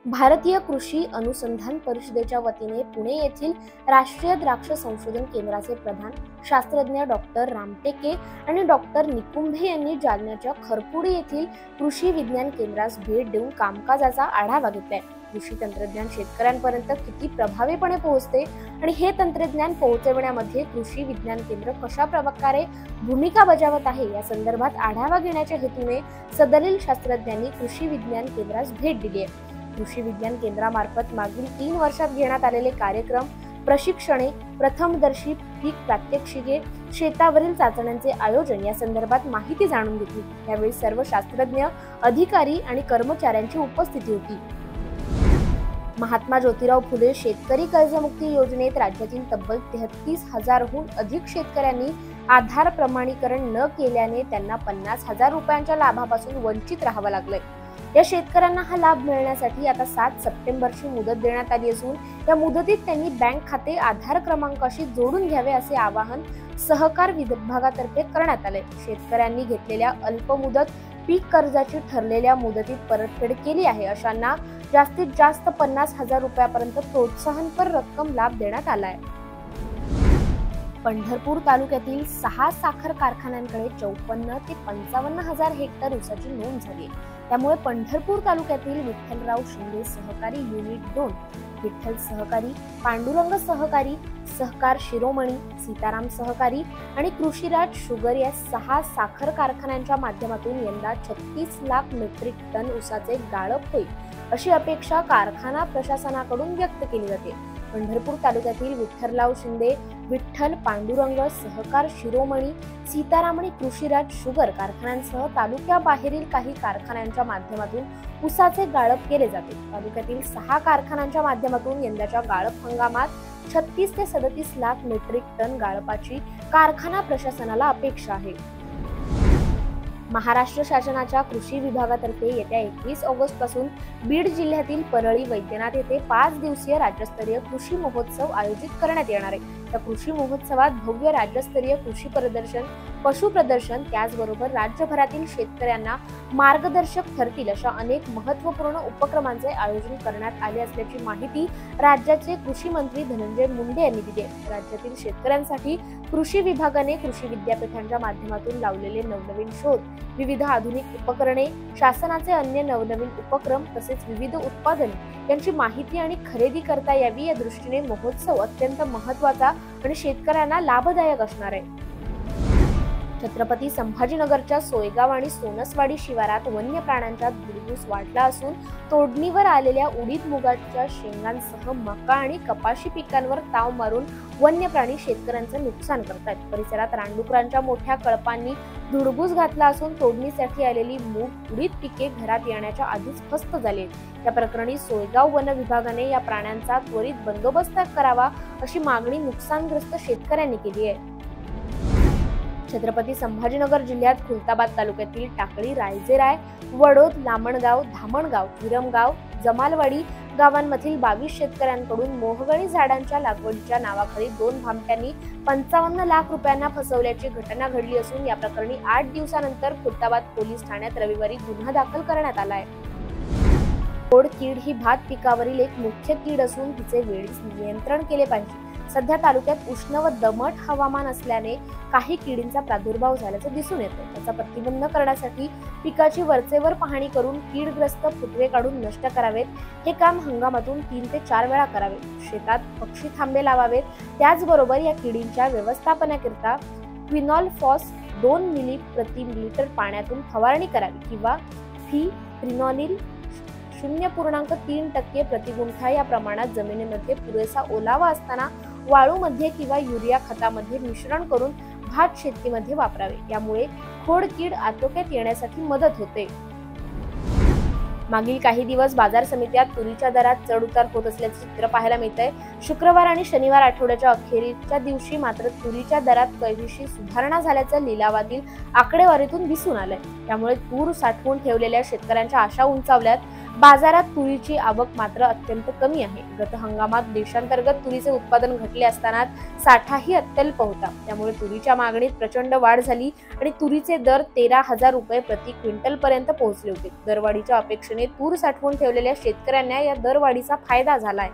भारतीय कृषी अनुसंधान परिषदेच्या वतीने पुणे येथील राष्ट्रीय द्राक्ष संशोधन केंद्राचे प्रधान शास्त्रज्ञ डॉक्टर रामटेके आणि डॉक्टर निकुंभे यांनी जालन्याच्या खरपुडी येथील कृषी विज्ञान केंद्रास भेट देऊन कामकाजाचा आढावा घेतलाय। कृषी तंत्रज्ञान शेतकऱ्यांपर्यंत किती प्रभावीपणे पोहोचते आणि हे तंत्रज्ञान पोहोचविण्यामध्ये कृषी विज्ञान केंद्र कशा प्रकारे भूमिका बजावत आहे या संदर्भात आढावा घेण्याच्या हेतूने सदरील शास्त्रज्ञांनी कृषी विज्ञान केंद्रास भेट दिली आहे। कृषी विज्ञान केंद्रामार्फत मागील 3 वर्षात घेण्यात आलेले कार्यक्रम, प्रशिक्षणे, प्रथमदर्शी पीक प्रात्यक्षिके, शेतावरील चाचण्यांचे आयोजन या संदर्भात माहिती जाणून घेतली। यावेळी सर्व शास्त्रज्ञ, अधिकारी आणि कर्मचाऱ्यांची उपस्थिती होती। महात्मा ज्योतिराव फुले शेतकरी कर्जमुक्ती योजनेत राज्यातील तब्बल 33,000हून अधिक शेतकऱ्यांनी आधार प्रमाणीकरण न केल्याने त्यांना 50,000 रुपयांच्या लाभापासून वंचित राहावं लागलंय। या शेतकऱ्यांना हा लाभ मिळण्यासाठी आता 7 सप्टेंबरची मुदत देण्यात आली असून या मुदतीत त्यांनी बँक खाते आधार क्रमांकाशी जोडून घ्यावे असे आवाहन सहकार विभागातर्फे करण्यात आले। शेतकऱ्यांनी घेतलेल्या अल्पमुदत पीक कर्जाची ठरलेल्या मुदतीत परतफेड केली आहे अशांना जास्तीत जास्त 50,000 रुपयापर्यंत प्रोत्साहनपर रक्कम लाभ देण्यात आलाय। पंढरपूर तालुक्यातील 6 साखर कारखान्यांकडे 54 ते 55,000 हेक्टर ऊसाची नोंद झाली। त्यामुळे पंढरपूर तालुक्यातील विठ्ठलराव शिंदे सहकारी युनिट 2, विठ्ठल सहकारी, पांडुरंग सहकारी, सहकार शिरोमणी, सीताराम सहकारी आणि कृषीराज शुगर या 6 साखर कारखान्यांच्या माध्यमातून यंदा 36 लाख मेट्रिक टन ऊसाचे गाळप होईल अशी अपेक्षा कारखाना प्रशासनाकडून व्यक्त केली जाते। पंढरपूर तालुक्यातील विठ्ठलराव शिंदे, विठ्ठल, पांडुरंग, सहकार शिरोमणी, सीताराम आणि कृषीराज शुगर कारखान्यांसह तालुक्याबाहेरील काही कारखान्यांच्या माध्यमातून ऊसाचे गाळप केले जाते। तालुक्यातील 6 कारखान्यांच्या माध्यमातून यंदाच्या गाळप हंगामात 36 ते 37 लाख मेट्रिक टन गाळपाची कारखाना प्रशासनाला अपेक्षा आहे। महाराष्ट्र शासनाच्या कृषी विभागातर्फे येत्या 21 ऑगस्ट पासून बीड जिल्ह्यातील परळी वैद्यनाथ येथे 5 दिवसीय राज्यस्तरीय कृषी महोत्सव आयोजित करण्यात येणार आहे। या कृषी महोत्सवात भव्य राज्यस्तरीय कृषी प्रदर्शन, पशु प्रदर्शन, त्याचबरोबर राज्यभरातील शेतकऱ्यांना मार्गदर्शक ठरतील अशा अनेक महत्त्वपूर्ण उपक्रमांचे आयोजन करण्यात आले असल्याची माहिती राज्याचे कृषी मंत्री धनंजय मुंडे यांनी दिली आहे। राज्यातील शेतकऱ्यांसाठी कृषी विभागाने कृषी विद्यापीठांच्या माध्यमातून लावलेले नवनवीन शोध, विविध आधुनिक उपकरणे, शासनाचे अन्य नवनवीन उपक्रम तसेच विविध उत्पादने यांची माहिती आणि खरेदी करता यावी या दृष्टीने महोत्सव अत्यंत महत्त्वाचा आणि शेतकऱ्यांना लाभदायक असणार आहे। छत्रपती संभाजीनगरच्या सोयगाव आणि सोनसवाडी शिवारात वन्य प्राण्यांचा धुडगूस वाढला असून तोडणीवर आलेल्या उडीद मुगाच्या शेंगांसह मका आणि कपाशी पिकांवर ताव मारून वन्य प्राणी शेतकऱ्यांचं नुकसान करतात। परिसरात रानडुकरांच्या मोठ्या कळपांनी धुडगूस घातला असून तोडणीसाठी आलेली मूग, उडीद पिके घरात येण्याच्या आधीच फस्त झाले। या प्रकरणी सोयगाव वन विभागाने या प्राण्यांचा त्वरित बंदोबस्त करावा अशी मागणी नुकसानग्रस्त शेतकऱ्यांनी केली आहे। छत्रपती संभाजीनगर जिल्ह्यात खुलताबाद तालुक्यातील टाकळी, रायजेराय, वडोद, लामणगाव, धामणगाव, विरमगाव, जमालवाडी गावांमधील 22 शेतकऱ्यांकडून मोहगणी झाडांच्या लागवडीच्या नावाखाली 2 भामट्यांनी 55 लाख रुपयांना फसवल्याची घटना घडली असून या प्रकरणी 8 दिवसानंतर खुलताबाद पोलीस ठाण्यात रविवारी गुन्हा दाखल करण्यात आला आहे। खोड कीड ही भात पिकावरील एक मुख्य कीड असून तिचे वेळीच नियंत्रण केले पाहिजे। सध्या तालुक्यात उष्ण व दमट हवामान असल्याने काही किडींचा प्रादुर्भाव झाल्याचं दिसून येतं। त्याचा प्रतिबंध करण्यासाठी पिकाची वरचेवर पाहणी करून कीडग्रस्त फुटवे काढून नष्ट करावेत। हे काम हंगामातून 3 ते 4 वेळा करावे। शेतात पक्षी थांबे लावावेत। त्याचबरोबर या किडींच्या व्यवस्थापनाकरिता क्विनॉल-फॉस 2 मिली प्रति लिटर पाण्यातून फवारणी करावी किंवा फिप्रिनॉल 0.3% प्रतिगुंठा या प्रमाणात जमिनीमध्ये पुरेसा ओलावा असताना वाळूमध्ये किंवा युरिया खतामध्ये मिश्रण करून भात शेतीमध्ये वापरावे। यामुळे खोड कीड आटोक्यात येण्यासाठी मदत होते। मागील काही दिवस बाजार समित्यात तुरीच्या दरात चढ उतार होत असल्याचे चित्र पाहायला मिळतंय। शुक्रवार आणि शनिवार आठवड्याच्या अखेरीच्या दिवशी मात्र तुरीच्या दरात काहीशी सुधारणा झाल्याचं लिलावातील आकडेवारीतून दिसून आलंय। त्यामुळे तूर साठवून ठेवलेल्या शेतकऱ्यांच्या आशा उंचावल्यात। बाजारात तुरीची आवक मात्र अत्यंत कमी आहे. गत हंगामात देशांतर्गत तुरीचे उत्पादन घटले असताना साठाही अत्यल्प होता. त्यामुळे तुरीच्या मागणीत प्रचंड वाढ झाली आणि तुरीचे दर 13,000 रुपये प्रति क्विंटल पर्यंत पोहोचले होते. दरवाढीच्या अपेक्षेने तूर साठवून ठेवलेल्या शेतकऱ्यांना या दरवाढीचा फायदा झालाय.